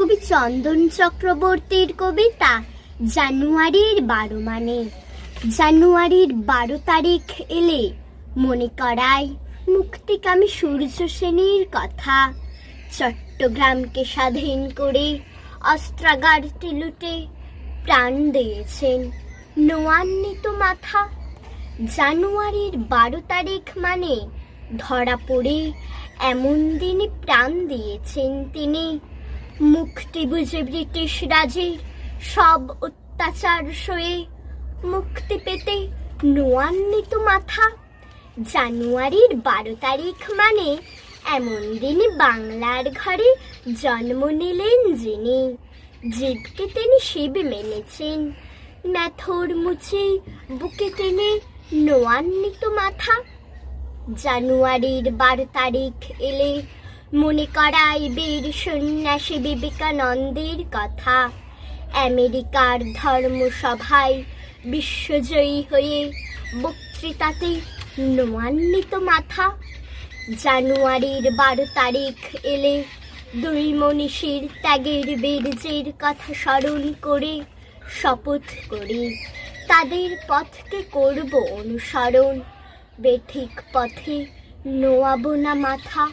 কবি চন্দন চক্রবর্তীর কবিতা জানুয়ারির 12 মানে। জানুয়ারির 12 তারিখ এলে মনে করায় মুক্তিকামী সূর্য সেনের কথা। চট্টগ্রামকে স্বাধীন করে অস্ত্রাগারটি লুটে প্রাণ দিয়েছেন নোয়ান্বিত মাথা। জানুয়ারির 12 তারিখ মানে ধরা পড়ে এমন দিনে প্রাণ দিয়েছেন তিনি। মুক্তি বুঝে ব্রিটিশ রাজের সব অত্যাচার সয়ে মুক্তি পেতে নোয়ান্বিত মাথা। জানুয়ারির 12 তারিখ মানে এমন দিনে বাংলার ঘরে জন্ম নিলেন যিনি। জীবকে তিনি শিব মেনেছেন, ম্যাথর মুছে বুকে টেনে নোয়ান্বিত মাথা। জানুয়ারির 12 তারিখ এলে মনে করায় বীর সন্ন্যাসী বিবেকানন্দের কথা। আমেরিকার ধর্মসভায় বিশ্বজয়ী হয়ে বক্তৃতাতে নোয়ান্বিত মাথা। জানুয়ারির 12 তারিখ এলে দুই মনীষীর ত্যাগের বীর্যের কথা স্মরণ করে শপথ করি তাদের পথকে করব অনুসরণ। বেঠিক পথে নোয়াবো না মাথা।